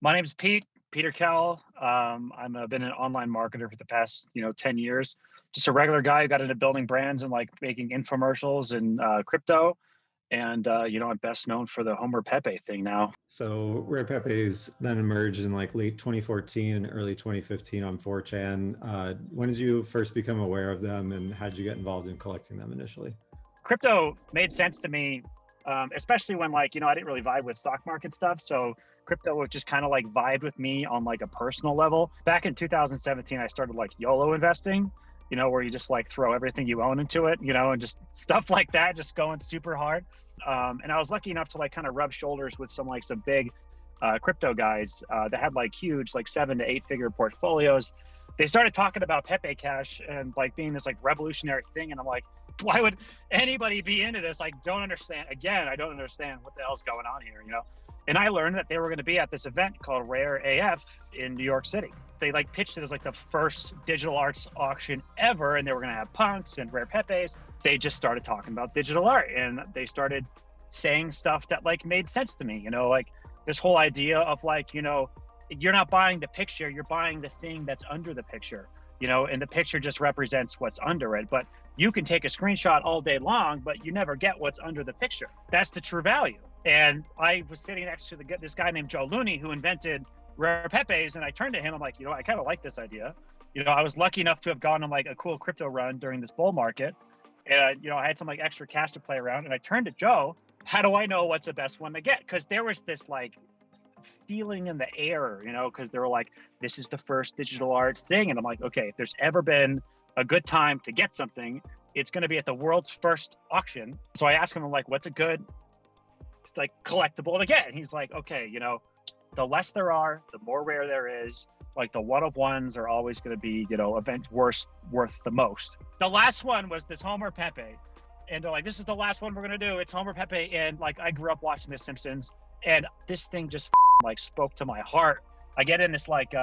My name's Peter Kell. I've been an online marketer for the past 10 years. Just a regular guy who got into building brands and like making infomercials and crypto. And I'm best known for the Homer Pepe thing now. So Rare Pepes then emerged in like late 2014 and early 2015 on 4chan. When did you first become aware of them, and how did you get involved in collecting them initially? Crypto made sense to me, especially when I didn't really vibe with stock market stuff. So crypto was just kind of like vibed with me on like a personal level. Back in 2017, I started like YOLO investing, where you just like throw everything you own into it, and just stuff like that, just going super hard. And I was lucky enough to like kind of rub shoulders with some big crypto guys that had like huge, like 7 to 8 figure portfolios. They started talking about Pepe Cash and like being this like revolutionary thing. And I'm like, why would anybody be into this? I don't understand. Again, I don't understand what the hell's going on here, And I learned that they were going to be at this event called Rare AF in New York City. They like pitched it as like the first digital arts auction ever, and they were going to have punks and Rare Pepes. They just started talking about digital art, and they started saying stuff that like made sense to me, like this whole idea of like, you're not buying the picture, you're buying the thing that's under the picture, and the picture just represents what's under it. But you can take a screenshot all day long, but you never get what's under the picture. That's the true value. And I was sitting next to this guy named Joe Looney who invented Rare Pepes, and I turned to him, I'm like, I kind of like this idea. I was lucky enough to have gone on like a cool crypto run during this bull market. And, I had some like extra cash to play around, and I turned to Joe, how do I know what's the best one to get? Because there was this like feeling in the air, because they were like, this is the first digital art thing. And I'm like, okay, if there's ever been a good time to get something, it's going to be at the world's first auction. So I asked him, I'm like, what's a good like collectible to get? And he's like, okay, the less there are, the more rare there is. Like the one-of-ones are always going to be, event worth the most. The last one was this Homer Pepe. And they're like, this is the last one we're going to do. It's Homer Pepe. And like, I grew up watching The Simpsons, and this thing just like spoke to my heart. I get in this like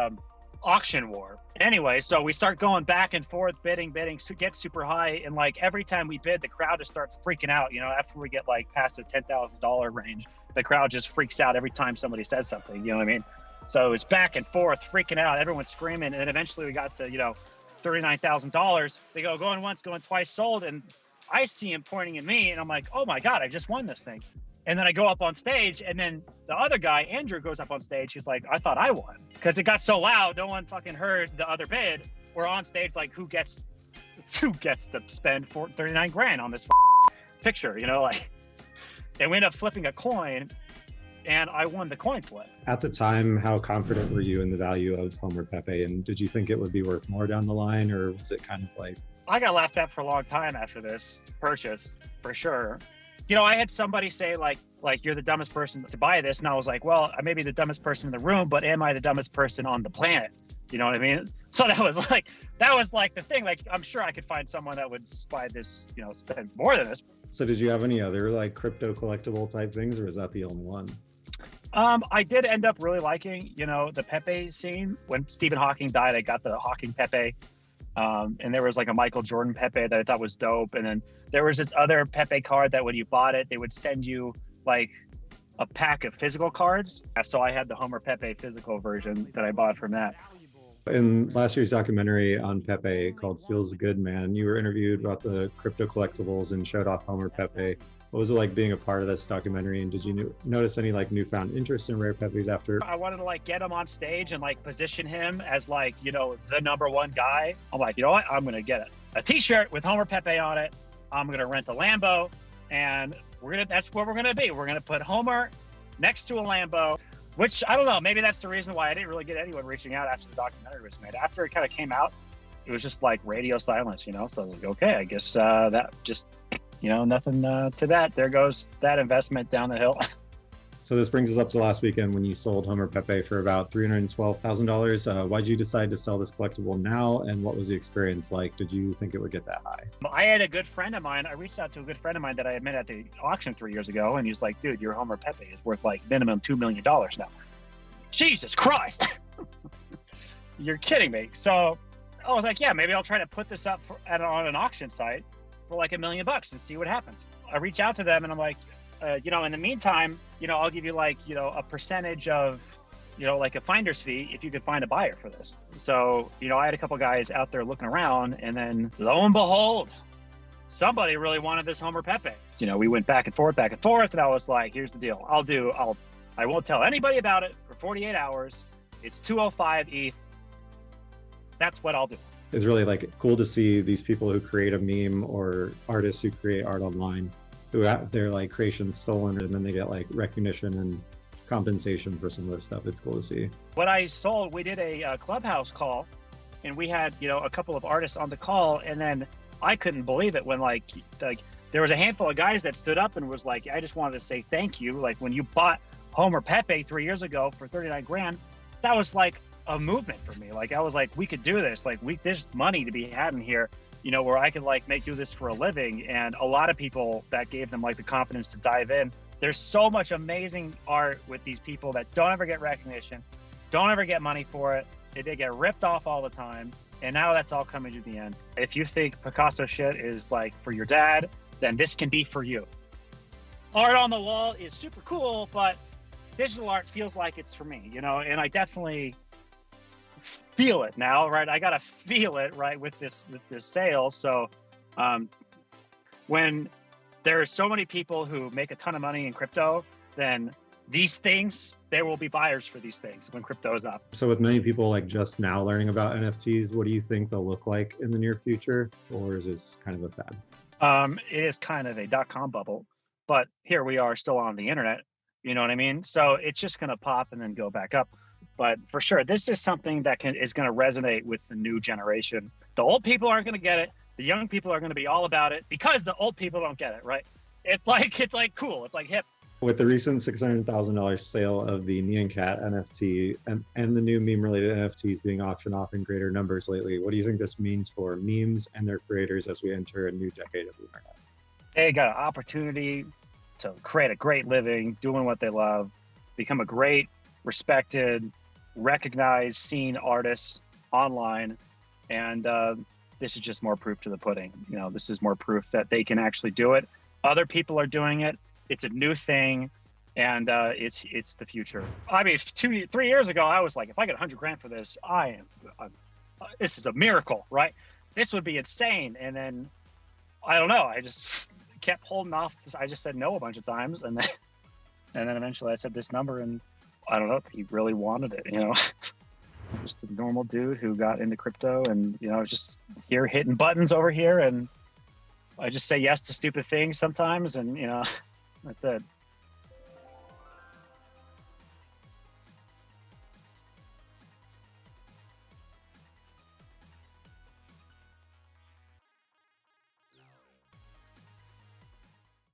auction war. Anyway, so we start going back and forth, bidding, get super high. And like every time we bid, the crowd just starts freaking out. After we get like past the $10,000 range, the crowd just freaks out every time somebody says something, you know what I mean? So it's back and forth, freaking out, everyone's screaming. And then eventually we got to, $39,000. They go, going once, going twice, sold. And I see him pointing at me, and I'm like, oh my God, I just won this thing. And then I go up on stage, and then the other guy, Andrew, goes up on stage. He's like, I thought I won. Because it got so loud, no one fucking heard the other bid. We're on stage like, who gets to spend 39 grand on this picture, like. And we end up flipping a coin, and I won the coin flip. At the time, how confident were you in the value of Homer Pepe? And did you think it would be worth more down the line, or was it kind of like... I got laughed at for a long time after this purchase, for sure. I had somebody say like you're the dumbest person to buy this. And I was like, well, I may be the dumbest person in the room, but am I the dumbest person on the planet? You know what I mean? So that was like the thing. Like, I'm sure I could find someone that would buy this, spend more than this. So did you have any other like crypto collectible type things, or was that the only one? I did end up really liking, the Pepe scene. When Stephen Hawking died, I got the Hawking Pepe. And there was like a Michael Jordan Pepe that I thought was dope. And then there was this other Pepe card that when you bought it, they would send you like a pack of physical cards. So I had the Homer Pepe physical version that I bought from that. In last year's documentary on Pepe called Feels Good, Man, you were interviewed about the crypto collectibles and showed off Homer Pepe. What was it like being a part of this documentary? And did you notice any like newfound interest in Rare Pepes after? I wanted to like get him on stage and like position him as like, the number one guy. I'm like, you know what? I'm going to get a t-shirt with Homer Pepe on it. I'm going to rent a Lambo, and that's where we're going to be. We're going to put Homer next to a Lambo, which I don't know. Maybe that's the reason why I didn't really get anyone reaching out after the documentary was made. After it kind of came out, it was just like radio silence, So I was like, okay, I guess that just, nothing to that. There goes that investment down the hill. So this brings us up to last weekend when you sold Homer Pepe for about $312,000. Why did you decide to sell this collectible now, and what was the experience like? Did you think it would get that high? I had a good friend of mine. I reached out to a good friend of mine that I had met at the auction 3 years ago, and he's like, dude, your Homer Pepe is worth like minimum $2 million now. Jesus Christ. You're kidding me. So I was like, yeah, maybe I'll try to put this up on an auction site for like $1 million and see what happens. I reach out to them, and I'm like, in the meantime, I'll give you like, a percentage of like a finder's fee if you could find a buyer for this. So, I had a couple guys out there looking around, and then lo and behold, somebody really wanted this Homer Pepe. We went back and forth, and I was like, here's the deal. I won't tell anybody about it for 48 hours. It's 205 ETH. That's what I'll do. It's really like cool to see these people who create a meme, or artists who create art online, who have their like creations stolen, and then they get like recognition and compensation for some of this stuff. It's cool to see. What I sold, we did a Clubhouse call, and we had a couple of artists on the call, and then I couldn't believe it when like there was a handful of guys that stood up and was like, I just wanted to say thank you. Like when you bought Homer Pepe 3 years ago for 39 grand, that was like a movement for me. Like I was like, we could do this. Like there's money to be had in here, where I could like do this for a living. And a lot of people that gave them like the confidence to dive in. There's so much amazing art with these people that don't ever get recognition, don't ever get money for it. They get ripped off all the time. And now that's all coming to the end. If you think Picasso shit is like for your dad, then this can be for you. Art on the wall is super cool, but digital art feels like it's for me, and I definitely feel it now, right? I gotta feel it, right, with this sale. So when there are so many people who make a ton of money in crypto, then these things, there will be buyers for these things when crypto is up. So with many people like just now learning about NFTs, what do you think they'll look like in the near future? Or is this kind of a fad? It is kind of a .com bubble, but here we are still on the internet. You know what I mean? So it's just going to pop and then go back up. But for sure, this is something that is going to resonate with the new generation. The old people aren't going to get it. The young people are going to be all about it because the old people don't get it, right? It's like cool. It's like hip. With the recent $600,000 sale of the Nyan Cat NFT and the new meme-related NFTs being auctioned off in greater numbers lately, what do you think this means for memes and their creators as we enter a new decade of the internet? They got an opportunity to create a great living, doing what they love, become a great, respected, recognized, seen artist online. And this is just more proof to the pudding. This is more proof that they can actually do it. Other people are doing it. It's a new thing, and it's the future. I mean, 3 years ago, I was like, if I get 100 grand for this, this is a miracle, right? This would be insane. And then, I don't know, I just kept holding off. I just said no a bunch of times, and then eventually I said this number, and I don't know, he really wanted it, Just a normal dude who got into crypto, and just here hitting buttons over here, and I just say yes to stupid things sometimes, and that's it.